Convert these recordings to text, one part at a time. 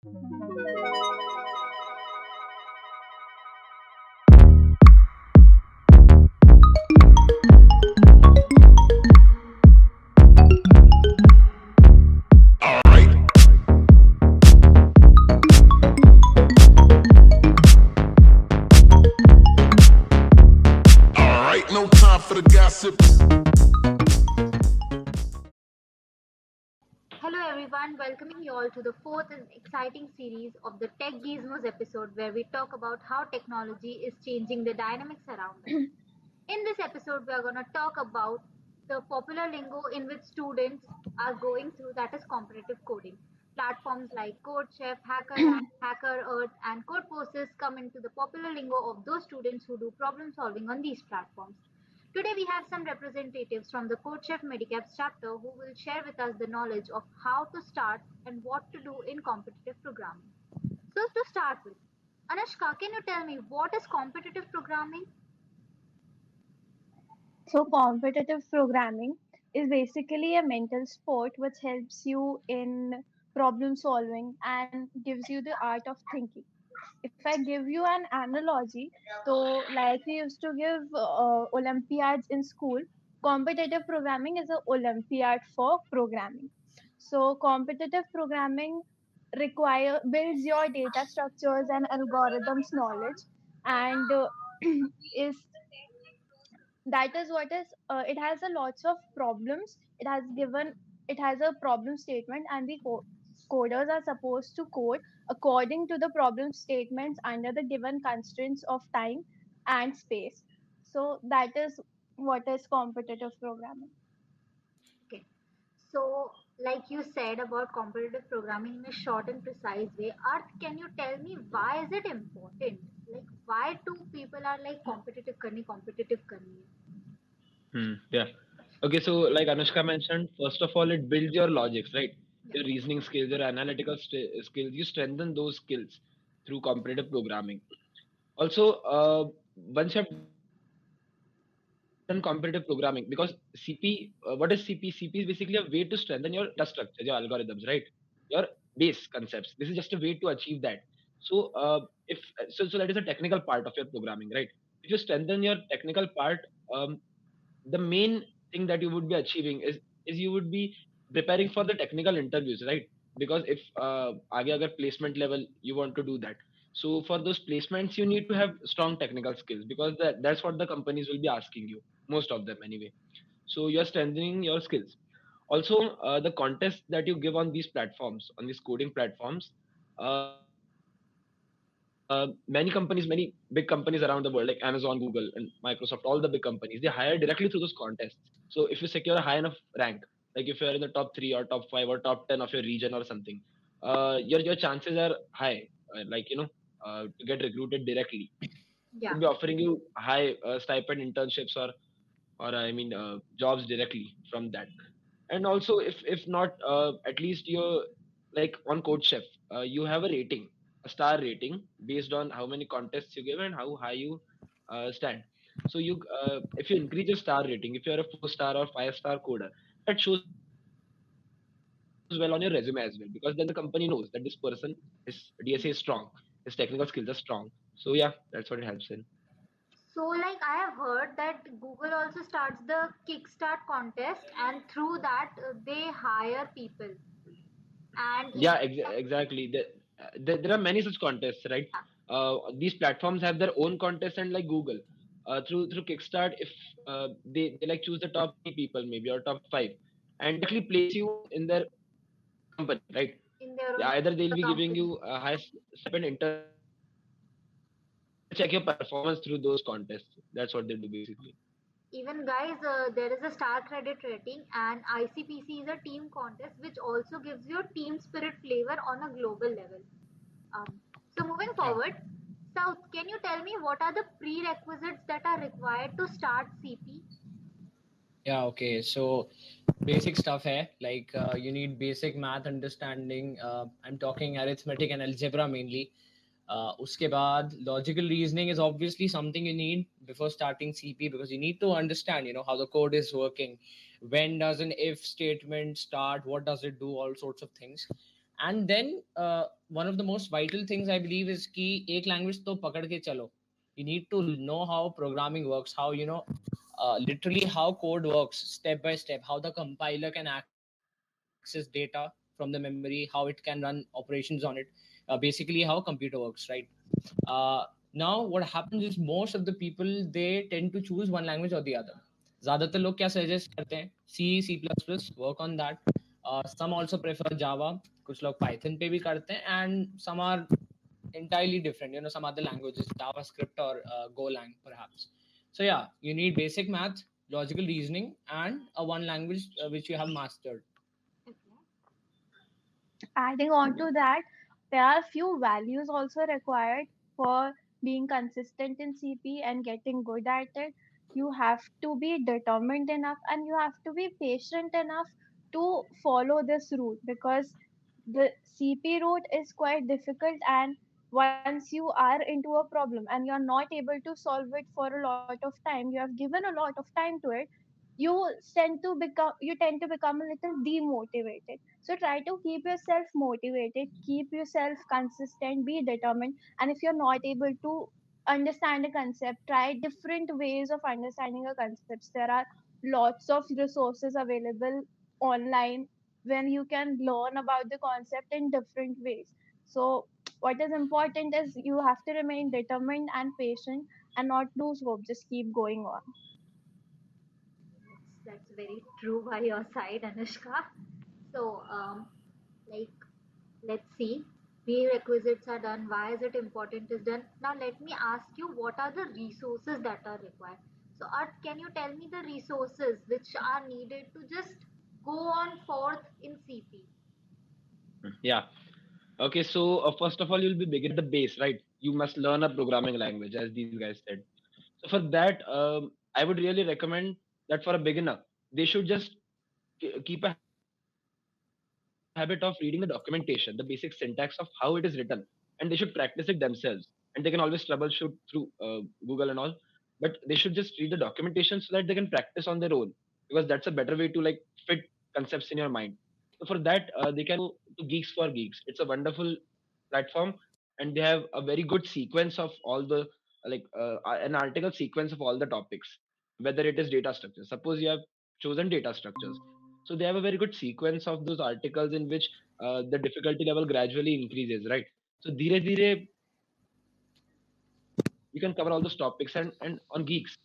Alright, no time for the gossip. Hello everyone, welcoming you all to the fourth and exciting series of the Tech Gizmos episode where we talk about how technology is changing the dynamics around us. In this episode, we are going to talk about the popular lingo in which students are going through, that is competitive coding. Platforms like CodeChef, HackerRank, HackerEarth, and CodePosters come into the popular lingo of those students who do problem solving on these platforms. Today, we have some representatives from the CodeChef Medicaps chapter who will share with us the knowledge of how to start and what to do in competitive programming. So, to start with, Anushka, can you tell me what is competitive programming? So, competitive programming is basically a mental sport which helps you in problem solving and gives you the art of thinking. If I give you an analogy, so like we used to give Olympiads in school, competitive programming is an Olympiad for programming. So, competitive programming builds your data structures and algorithms knowledge and is that is what is it has a lots of problems. It has a problem statement, and the coders are supposed to code according to the problem statements under the given constraints of time and space. So that is what is competitive programming. Okay. So, like you said about competitive programming in a short and precise way, Arth, can you tell me why is it important? Like, why do people are like competitive karni? Yeah. Okay, so like Anushka mentioned, first of all, it builds your logics, right? Yeah. Your reasoning skills, your analytical skills. You strengthen those skills through competitive programming. Also, once you have done competitive programming, because CP, what is CP? CP is basically a way to strengthen your data structure, your algorithms, right? Your base concepts. This is just a way to achieve that. So, if so that is a technical part of your programming, right? If you strengthen your technical part, um, the main thing that you would be achieving is you would be preparing for the technical interviews, right? Because if aage agar placement level you want to do that, so for those placements you need to have strong technical skills, because that's what the companies will be asking you, most of them anyway. So you're strengthening your skills. Also, the contests that you give on these platforms, on these coding platforms, many companies, many big companies around the world, like Amazon, Google, and Microsoft, all the big companies, they hire directly through those contests. So if you secure a high enough rank, like if you're in the top 3 or top 5 or top 10 of your region or something, your chances are high, to get recruited directly. They would be Yeah. offering you high stipend internships, or I mean jobs directly from that. And also, if not, at least you're like on CodeChef, you have a rating, a star rating based on how many contests you give and how high you stand. So if you increase your star rating, if you're a 4-star or 5-star coder, that shows well on your resume as well, because then the company knows that this person, his DSA is strong, his technical skills are strong. So yeah, that's what it helps in. So, like I have heard that Google also starts the Kickstart contest, and through that they hire people. And Yeah, even exactly. There are many such contests, right? yeah, These platforms have their own contests, and like Google, through Kickstart, if they like choose the top 3 people maybe, or top 5, and directly place you in their company, right? in their Yeah, own either they'll be giving company. you a high stipend internship, or they'll check your performance through those contests. That's what they do basically. Even guys, there is a star credit rating, and ICPC is a team contest which also gives you team spirit flavor on a global level. So moving Yeah, forward, South, can you tell me what are the prerequisites that are required to start CP? yeah, okay. So basic stuff है like you need basic math understanding. I'm talking arithmetic and algebra mainly. उसके बाद logical reasoning is obviously something you need before starting CP, because you need to understand, how the code is working. When does an if statement start? What does it do? All sorts of things. And then one of the most vital things I believe is कि एक language तो पकड़ के चलो. You need to know how programming works, how literally how code works step by step, how the compiler can access data from the memory, how it can run operations on it, basically how computer works, right? Now what happens is most of the people they tend to choose one language or the other. ज्यादातर लोग क्या suggest करते हैं, C++, work on that. Some also prefer Java, कुछ लोग Python पे भी करते हैं, and some are entirely different, some other languages, JavaScript or Golang perhaps. So yeah, you need basic math, logical reasoning, and a one language which you have mastered. Okay. Adding on to that, there are few values also required for being consistent in CP and getting good at it. You have to be determined enough and you have to be patient enough to follow this route, because the CP route is quite difficult, and once you are into a problem and you're not able to solve it for a lot of time, you have given a lot of time to it, you tend to become a little demotivated. So try to keep yourself motivated, keep yourself consistent, be determined. And if you're not able to understand a concept, try different ways of understanding a concept. There are lots of resources available online when you can learn about the concept in different ways. So what is important is you have to remain determined and patient and not lose hope, just keep going on. That's very true by your side, Anushka. So, like, let's see. Prerequisites are done. Why is it important is done. Now, let me ask you, what are the resources that are required? So, Art, can you tell me the resources which are needed to just go on forth in CP? Yeah. Okay, so first of all, you'll be begin at the base, right? You must learn a programming language, as these guys said. So for that, I would really recommend that for a beginner, they should just keep a habit of reading the documentation, the basic syntax of how it is written, and they should practice it themselves. And they can always troubleshoot through Google and all, but they should just read the documentation so that they can practice on their own, because that's a better way to like fit concepts in your mind. So for that, they can go to Geeks for Geeks. It's a wonderful platform, and they have a very good sequence of all the an article sequence of all the topics, whether it is data structures. Suppose you have chosen data structures, so they have a very good sequence of those articles in which the difficulty level gradually increases, right? So dhire dhire you can cover all those topics. And on Geeks,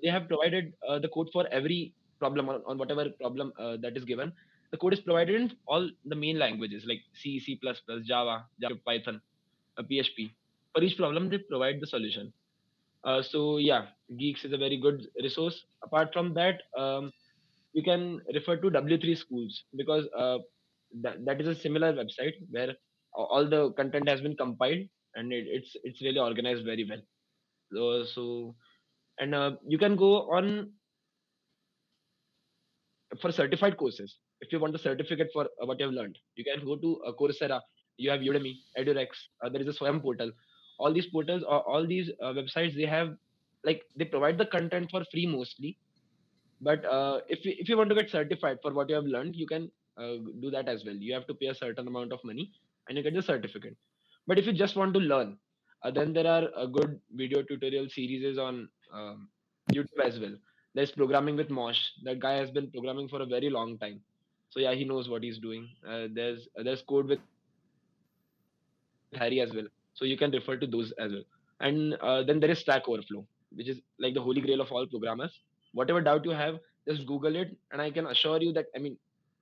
they have provided the code for every problem on whatever problem that is given. The code is provided in all the main languages like C++, Java, JavaScript, Python, PHP. For each problem they provide the solution. So yeah, Geeks is a very good resource. Apart from that, you can refer to W3 schools, because that is a similar website where all the content has been compiled, and it's really organized very well. So and you can go on for certified courses. If you want the certificate for what you have learned, you can go to Coursera. You have Udemy, EduRex. There is a Swayam portal. All these portals, all these websites, they have like they provide the content for free mostly. But if you want to get certified for what you have learned, you can do that as well. You have to pay a certain amount of money, and you get the certificate. But if you just want to learn, then there are good video tutorial series on YouTube as well. There's programming with Mosh. That guy has been programming for a very long time, so yeah, he knows what he's doing. There's code with Harry as well, so you can refer to those as well. And then there is Stack Overflow, which is like the holy grail of all programmers. Whatever doubt you have, just Google it, and I can assure you that I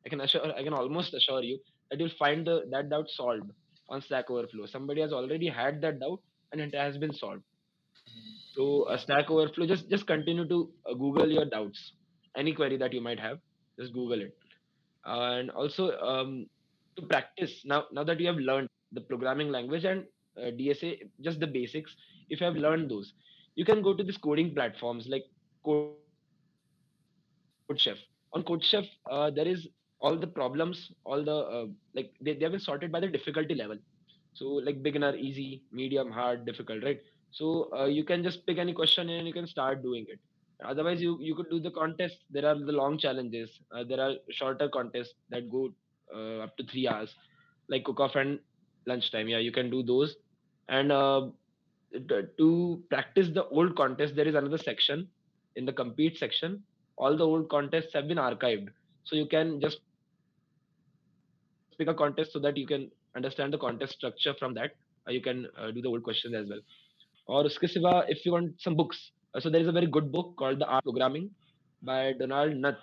can almost assure you that you'll find that doubt solved on Stack Overflow. Somebody has already had that doubt, and it has been solved. So Stack Overflow, just continue to Google your doubts, any query that you might have, just Google it. And also to practice, now that you have learned the programming language and DSA, just the basics, if you have learned those, you can go to these coding platforms like CodeChef. On CodeChef, there is all the problems, all the they have been sorted by the difficulty level. So like beginner, easy, medium, hard, difficult, right? So you can just pick any question and you can start doing it. Otherwise, you could do the contest. There are the long challenges. There are shorter contests that go up to 3 hours. like cook off and lunchtime. Yeah, you can do those. And to practice the old contest, there is another section in the compete section. All the old contests have been archived, so you can just pick a contest so that you can understand the contest structure from that. You can do the old questions as well. Or uske siva, if you want some books, so there is a very good book called The Art of Programming by Donald Knuth.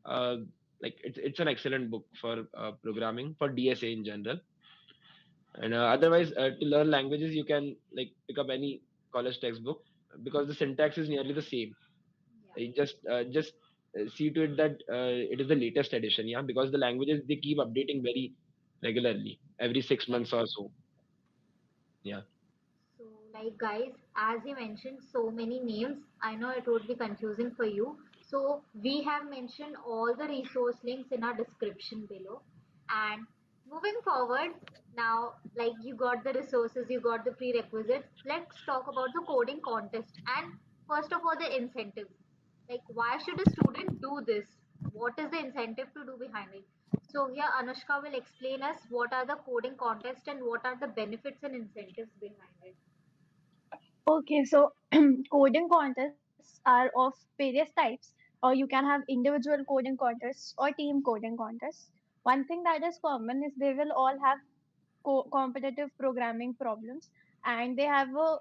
uh, like it's an excellent book for programming for DSA in general. And otherwise, to learn languages, you can like pick up any college textbook because the syntax is nearly the same. Yeah. You just see to it that it is the latest edition, yeah, because the languages they keep updating very regularly, every 6 months or so. Yeah. So, like, guys, as you mentioned so many names, I know it would be confusing for you. So, we have mentioned all the resource links in our description below. And moving forward, now, like, you got the resources, you got the prerequisites. Let's talk about the coding contest. And first of all, the incentives. Like, why should a student do this? What is the incentive to do behind it? So, here Anushka will explain us what are the coding contests and what are the benefits and incentives behind it. Okay, so coding contests are of various types, or you can have individual coding contests or team coding contests. One thing that is common is they will all have competitive programming problems, and they have a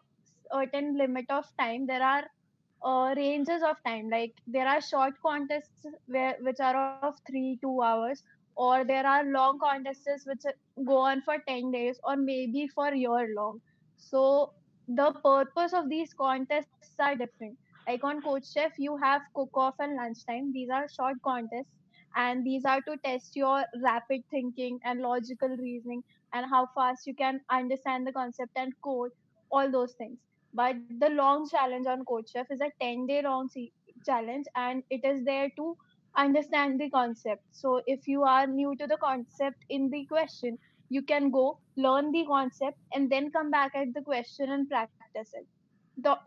certain limit of time. There are ranges of time, like there are short contests which are of 3 2 hours, or there are long contests which go on for 10 days or maybe for year long. So the purpose of these contests are different. Like on Coach Chef, you have cook off and lunchtime. These are short contests, and these are to test your rapid thinking and logical reasoning and how fast you can understand the concept and code, all those things. But the long challenge on Coach Chef is a 10-day long challenge, and it is there to understand the concept. So if you are new to the concept in the question, you can go learn the concept and then come back at the question and practice it.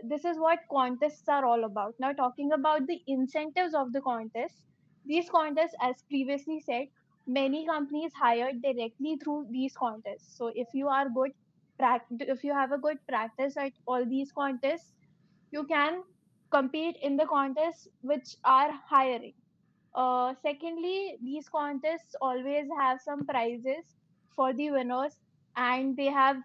This is what contests are all about. Now, talking about the incentives of the contest, these contests, as previously said, many companies hire directly through these contests. So, if you have a good practice at all these contests, you can compete in the contests which are hiring. Secondly, these contests always have some prizes for the winners, and they have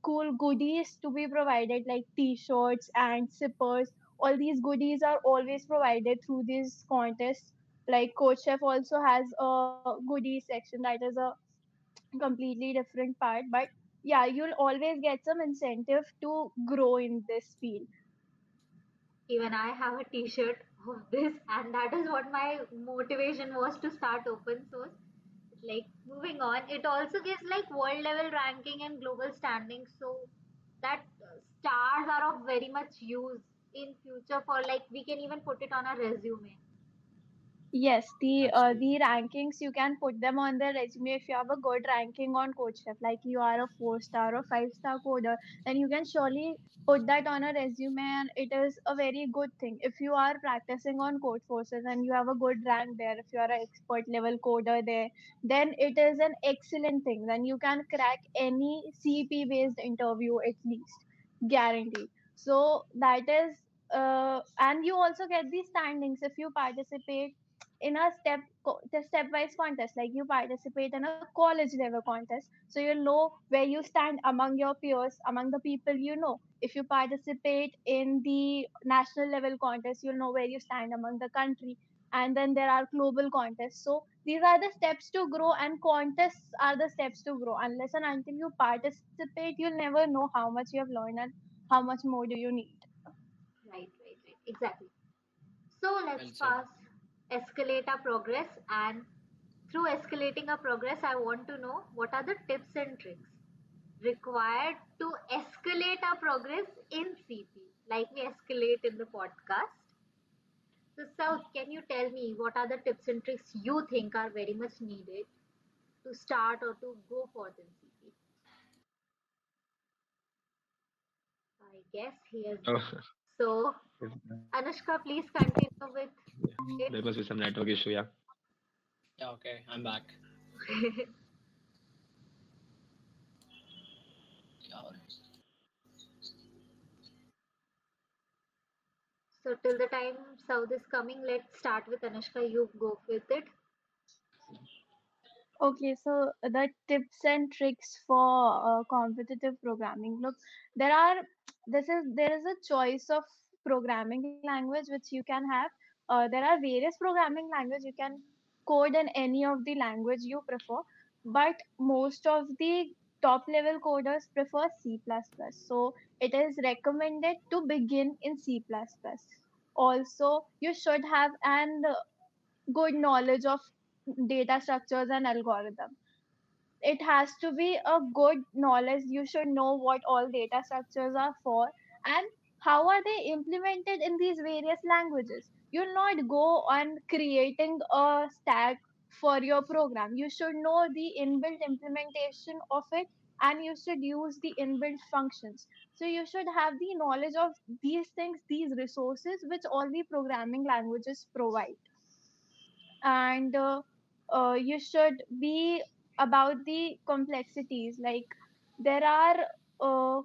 cool goodies to be provided, like t-shirts and zippers. All these goodies are always provided through these contests. Like Coach Chef also has a goodie section that is a completely different part, but yeah, you'll always get some incentive to grow in this field. Even I have a t-shirt of this, and that is what my motivation was to start open source. Like, moving on, it also gives like world level ranking and global standing, so that stars are of very much use in future, for like we can even put it on a resume. Yes, Absolutely. the rankings, you can put them on the resume. If you have a good ranking on CoachChef, like you are a 4 star or 5 star coder, then you can surely put that on a resume, and it is a very good thing. If you are practicing on Code Forces and you have a good rank there, if you are an expert level coder there, then it is an excellent thing. Then you can crack any CP based interview at least, guaranteed. So that is, and you also get these standings if you participate in a the stepwise contest. Like you participate in a college level contest, so you'll know where you stand among your peers, among the people you know. If you participate in the national level contest, you'll know where you stand among the country. And then there are global contests. So these are the steps to grow, and contests are the steps to grow. Unless and until you participate, you'll never know how much you have learned and how much more do you need. Right, exactly. So let's Well said. fast escalate our progress, and through escalating our progress, I want to know what are the tips and tricks required to escalate our progress in CP, like we escalate in the podcast. So, South, can you tell me what are the tips and tricks you think are very much needed to start or to go for the CP? I guess he has Oh, gone. So, yes, Anushka, please continue with yeah. it. There must be some network issue. Yeah. Yeah, okay, I'm back. So till the time South is coming, let's start with Anushka. You go with it. Okay, so the tips and tricks for competitive programming. Look, there are there is a choice of programming language which you can have. There are various programming language you can code in any of the language you prefer, but most of the top level coders prefer C++. So it is recommended to begin in C++. Also, you should have an good knowledge of data structures and algorithm. It has to be a good knowledge. You should know what all data structures are for and how are they implemented in these various languages. You'll not go on creating a stack for your program. You should know the inbuilt implementation of it, and you should use the inbuilt functions. So you should have the knowledge of these things, these resources which all the programming languages provide. And you should be about the complexities, like there are uh,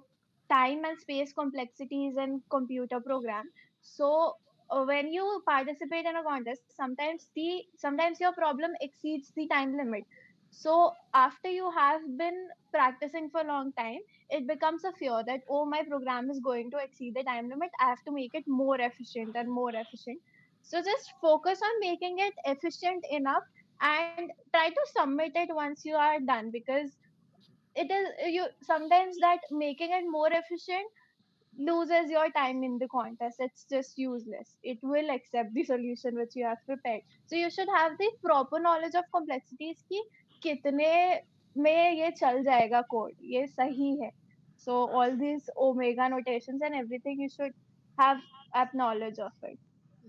time and space complexities in computer program. So when you participate in a contest, sometimes your problem exceeds the time limit. So after you have been practicing for a long time, it becomes a fear that, oh, my program is going to exceed the time limit, I have to make it more efficient and more efficient. So just focus on making it efficient enough and try to submit it once you are done, because it is you sometimes that making it more efficient loses your time in the contest. It's just useless. It will accept the solution which you have prepared. So you should have the proper knowledge of complexities ki kitne में ये चल जाएगा code, ये सही है. So all these omega notations and everything, you should have knowledge of it.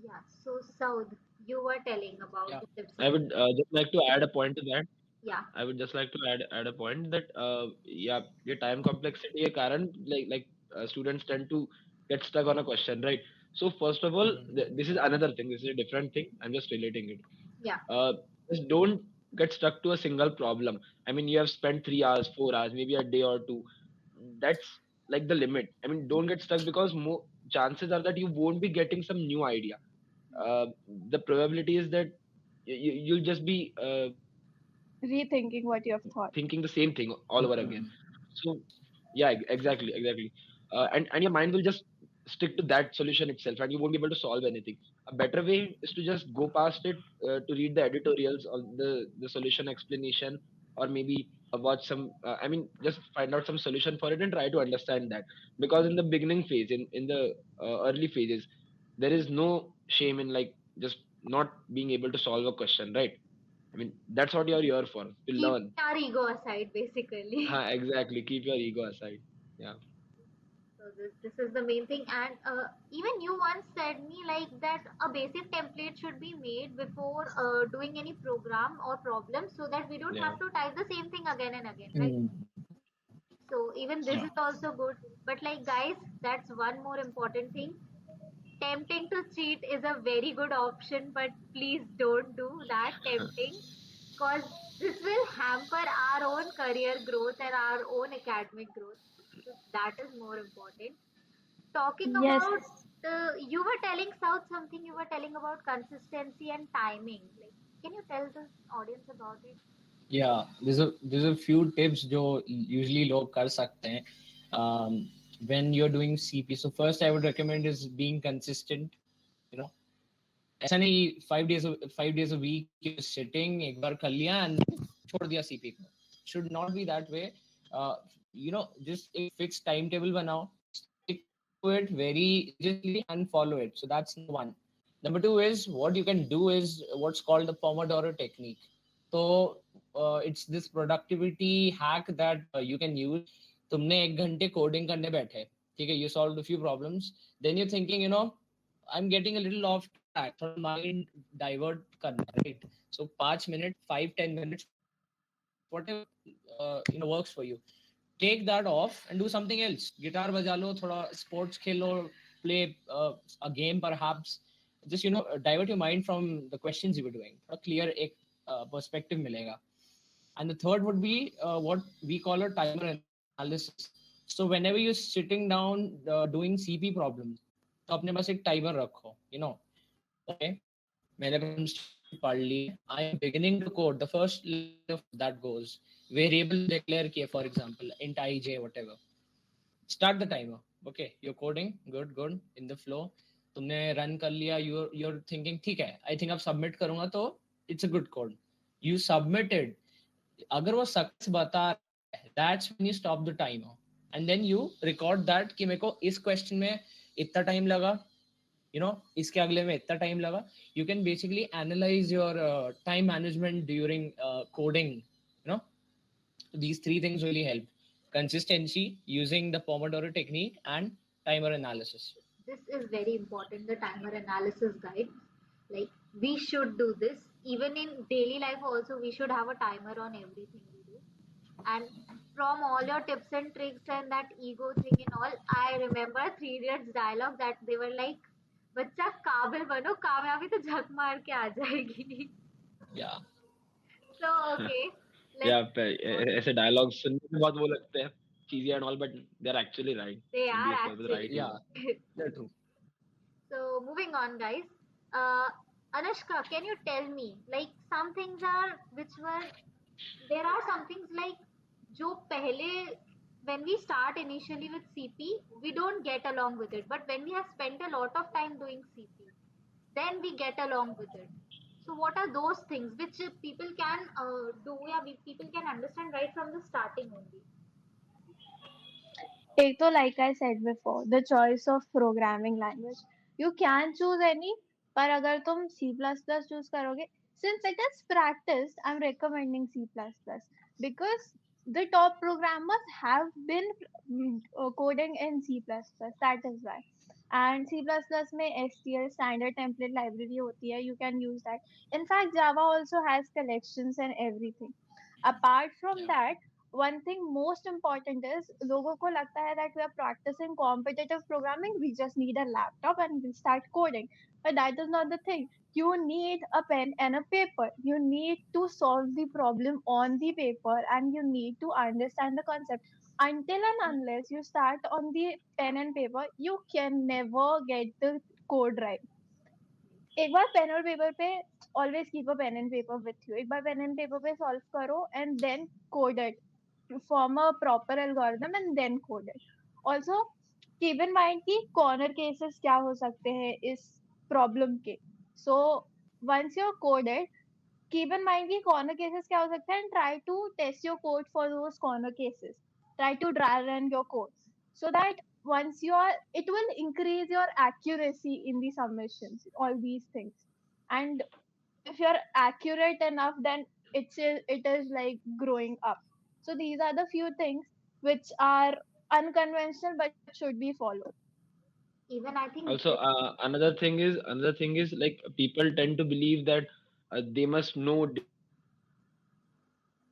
Yeah. So South, you were telling about Yeah. the tips I and would just like to add a point to that. yeah. I would just like to add a point that yeah, the time complexity के कारण students tend to get stuck on a question, right? So first of all, Mhm. this is another thing. This is a different thing. I'm just relating it. Yeah. Just don't get stuck to a single problem. I mean, you have spent 3 hours, 4 hours, maybe a day or two. That's like the limit. I mean, don't get stuck because more chances are that you won't be getting some new idea. Uh, the probability is that you'll just be Rethinking what you have thought. thinking the same thing all over again. Mhm. So yeah, exactly. And your mind will just stick to that solution itself, and you won't be able to solve anything. A better way is to just go past it, to read the editorials or the solution explanation, or maybe watch some. I mean, just find out some solution for it and try to understand that. Because in the beginning phase, in the early phases, there is no shame in like just not being able to solve a question, right? I mean, that's what you're here for, to Keep learn. our ego aside, basically. Exactly. Keep your ego aside. Yeah. So this is the main thing. And even you once said me like that a basic template should be made before doing any program or problem, so that we don't Yeah. have to type the same thing again and again, right? Mm. So even this Yeah. is also good. But like guys, that's one more important thing. Tempting to cheat is a very good option, but please don't do that tempting, because this will hamper our own career growth and our own academic growth. So that is more important. Talking Yes. about you were telling South something, you were telling about consistency and timing. Like, can you tell the audience about it? Yeah, there's a few tips जो usually लोग कर सकते हैं when you're doing CP. So first I would recommend is being consistent. You know, ऐसा नहीं 5 days a week you're sitting एक बार कर लिया and छोड़ दिया CP को. Should not be that way. Uh, just a fixed timetable बनाओ, stick to it very religiously and follow it. So that's number one. Number two is what you can do is what's called the Pomodoro technique. So it's this productivity hack that you can use. तुमने 1 घंटे coding करने बैठे, ठीक है, you solved a few problems, then you're thinking, I'm getting a little off track, थोड़ा mind divert करना, right? So 5 minutes, 5-10 minutes, whatever works for you. Take that off and do something else. Guitar बजा लो, थोड़ा sports Khelo, play a game perhaps. Just divert your mind from the questions you were doing. थोड़ा clear एक perspective मिलेगा. And the third would be what we call a timer analysis. So whenever you're sitting down doing CP problems, तो अपने पास एक timer रखो, okay, मैंने पढ़ ली, I am beginning to code, the first that goes variable declare किए, for example int ij whatever, start the timer, okay, you're coding, good in the flow, तुमने run कर लिया, you're thinking ठीक है, आई थिंक अब submit करूंगा तो it's a good code, you submitted, अगर वो सक्सेस बता रहा है, that's when you stop the timer and then you record that कि मेरे को इस क्वेश्चन में इतना टाइम लगा, इसके अगले में इतना टाइम लगा. You can basically analyze your time management during coding. These three things really help: consistency, using the Pomodoro technique, and timer analysis. This is very important, the timer analysis guide. Like, we should do this. Even in daily life also, we should have a timer on everything we do. And from all your tips and tricks and that ego thing and all, I remember Three Idiots dialogue that they were like, बच्चा काबिल बनो, कामयाबी तो झक मार के आ जाएगी. Yeah. So okay, या let's ऐसे डायलॉग्स सुनने में बहुत वो लगते हैं cheesy and all, but they're actually right. they are MBA was actually. right. Yeah, that's true. So moving on, guys. Uh, Anushka, can you tell me, like, some things are which were there are some things like जो पहले when we start initially with CP, we don't get along with it. But when we have spent a lot of time doing CP, then we get along with it. So what are those things which people can do? Yeah, people can understand right from the starting only. एक तो like I said before, the choice of programming language. You can choose any, पर अगर तुम C++ choose करोगे, since it is practiced, I'm recommending C++ because the top programmers have been coding in C++. That is why. And C++ में STL standard template library होती है. You can use that. In fact, Java also has collections and everything. Apart from Yeah. that, one thing most important is लोगों को लगता है that we are practicing competitive programming, we just need a laptop and we start coding. But that is not the thing. You need a pen and a paper. You need to solve the problem on the paper and you need to understand the concept. Until and unless you start on the pen and paper, you can never get the code right. एक बार pen और paper पे always keep a pen and paper with you. एक बार pen and paper पे solve करो and then code it. Form a proper algorithm and then code it. Also, keep in mind कि corner cases क्या हो सकते हैं इस problem के. So once you're coded, keep in mind कि corner cases क्या हो सकते हैं and try to test your code for those corner cases. Try to dry run your code so that once you are, it will increase your accuracy in the submissions, all these things. And if you're accurate enough, then it is like growing up. So these are the few things which are unconventional but should be followed. Even I think Also, another thing is like people tend to believe that they must know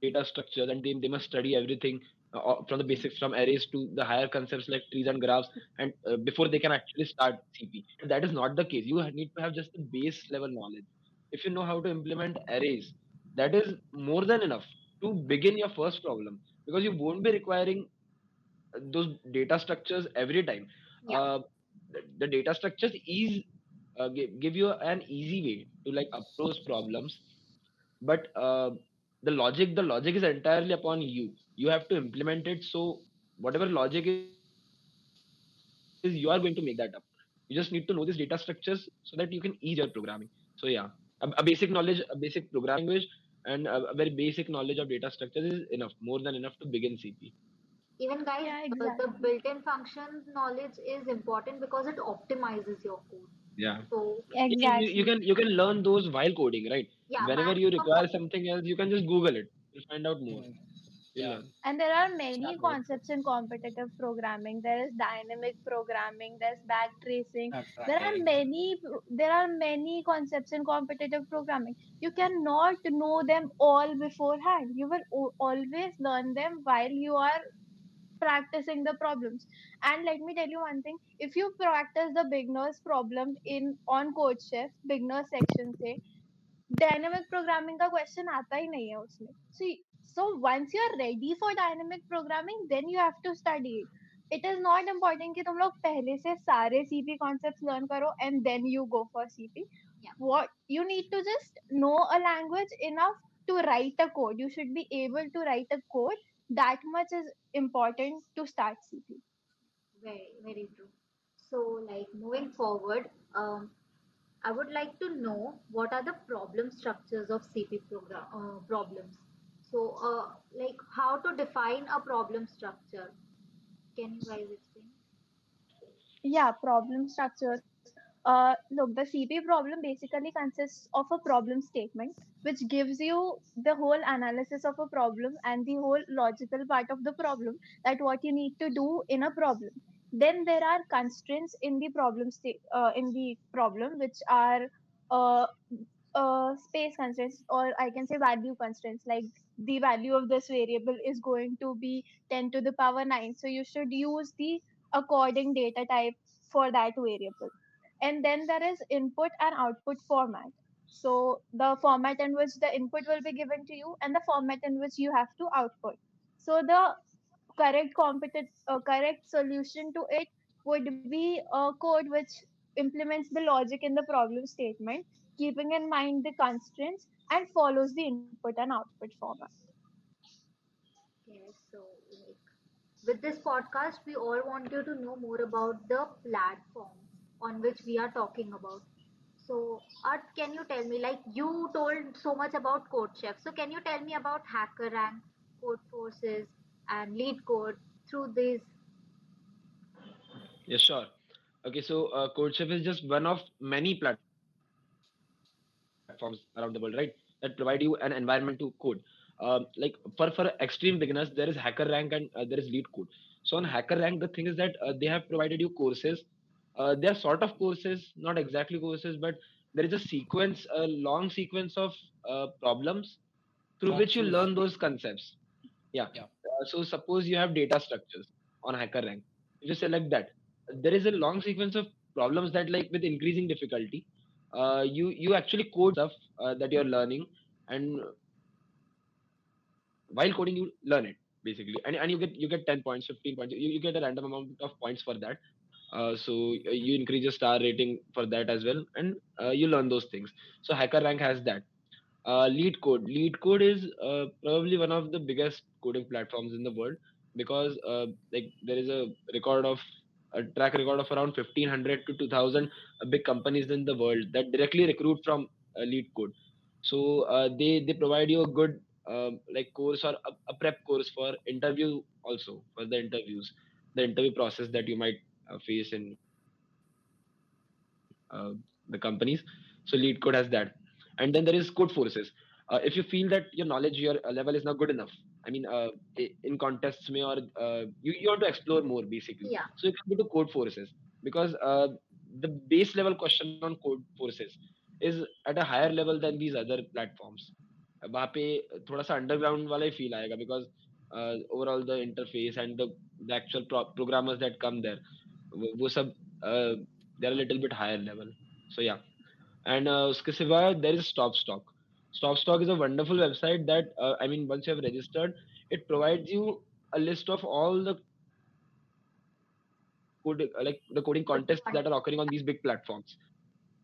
data structures and they must study everything from the basics, from arrays to the higher concepts like trees and graphs, and before they can actually start CP. But that is not the case. You need to have just the base level knowledge. If you know how to implement arrays, that is more than enough to begin your first problem, because you won't be requiring those data structures every time. yeah. The data structures give you an easy way to like approach problems, but the logic is entirely upon you. You have to implement it. So whatever logic is, you are going to make that up. You just need to know these data structures so that you can ease your programming. So yeah, a basic knowledge, a basic programming language, and a very basic knowledge of data structures is enough, more than enough to begin CP. Even guys, Yeah, the exactly. built-in functions knowledge is important because it optimizes your code. Yeah. So You Exactly. can learn those while coding, right? yeah, Whenever you maximum. require something else, you can just Google it. You'll find out more. Mm. You'll Yeah. learn. And there are Start many with concepts in competitive programming. There is dynamic programming, there's backtracing. backtracking. There are many concepts in competitive programming. You cannot know them all beforehand. You will always learn them while you are practicing the problems. And let me tell you one thing, if you practice the beginners problem in on CodeChef beginner section से, dynamic programming का question आता ही नहीं है उसमें. So once you are ready for dynamic programming, then you have to study it. it is not important कि तुम लोग पहले से सारे CP concepts learn करो and then you go for CP. Yeah. What you need to just know a language enough to write a code. You should be able to write a code. That much is important to start CP. Very, very true. So, like moving forward, I would like to know what are the problem structures of CP program problems. So, like how to define a problem structure. Can you guys explain? Yeah, problem structures. Look, the CP problem basically consists of a problem statement, which gives you the whole analysis of a problem and the whole logical part of the problem, that what you need to do in a problem. Then there are constraints in the problem, which are uh, space constraints, or I can say value constraints, like the value of this variable is going to be 10 to the power 9. So you should use the according data type for that variable. And then there is input and output format. So the format in which the input will be given to you and the format in which you have to output. So the correct solution to it would be a code which implements the logic in the problem statement, keeping in mind the constraints, and follows the input and output format. Okay, so like with this podcast, we all want you to know more about the platforms on which we are talking about. So, Art, can you tell me, like you told so much about CodeChef, so can you tell me about HackerRank, Code Forces, and Lead Code through these? Yes, sure. Okay, so CodeChef is just one of many platforms around the world, right? That provide you an environment to code. Like for extreme beginners, there is HackerRank and there is Lead Code. So on HackerRank, the thing is that they have provided you courses. They are sort of courses, not exactly courses, but there is a sequence, a long sequence of problems through which you Walkthroughs. learn those concepts. Yeah. Yeah. So suppose you have data structures on HackerRank. You just select that. There is a long sequence of problems that, like, with increasing difficulty, you actually code stuff that you're learning, and while coding you learn it basically, and you get 10 points, 15 points. You get a random amount of points for that. So you increase your star rating for that as well, and you learn those things. So HackerRank has that. Lead Code is probably one of the biggest coding platforms in the world, because like there is a track record of around 1500 to 2000 big companies in the world that directly recruit from Lead Code. So they provide you a good like course, or a prep course for interview, also for the interview process that you might face in the companies. So Lead Code has that. And then there is Code Forces. If you feel that your knowledge, your level is not good enough, I mean, in contests may, or you want to explore more basically, Yeah. so you can go to Code Forces, because the base level question on Code Forces is at a higher level than these other platforms. वहाँ पे थोड़ा सा underground वाला ही feel आएगा, because overall the interface and the actual programmers that come there, वो सब they're a little bit higher level. So yeah. And उसके सिवा there is StopStock. StopStock is a wonderful website that I mean, once you have registered, it provides you a list of all the like the coding contests that are occurring on these big platforms.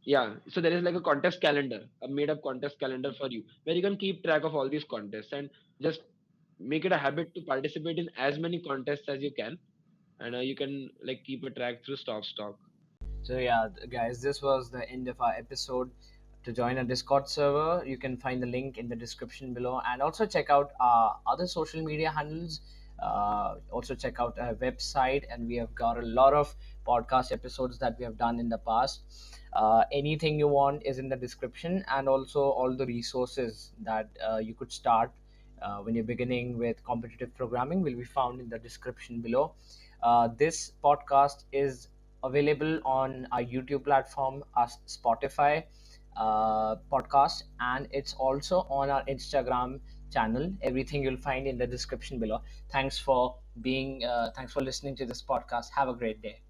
Yeah, so there is like a contest calendar, a made up contest calendar for you, where you can keep track of all these contests and just make it a habit to participate in as many contests as you can, and you can like keep a track through StopStock. So yeah, guys, this was the end of our episode. To join our Discord server, you can find the link in the description below, and also check out our other social media handles. Also check out our website, and we have got a lot of podcast episodes that we have done in the past. Anything you want is in the description, and also all the resources that you could start when you're beginning with competitive programming will be found in the description below. This podcast is available on our YouTube platform, our Spotify podcast, and it's also on our Instagram channel. Everything you'll find in the description below. Thanks for listening to this podcast. Have a great day.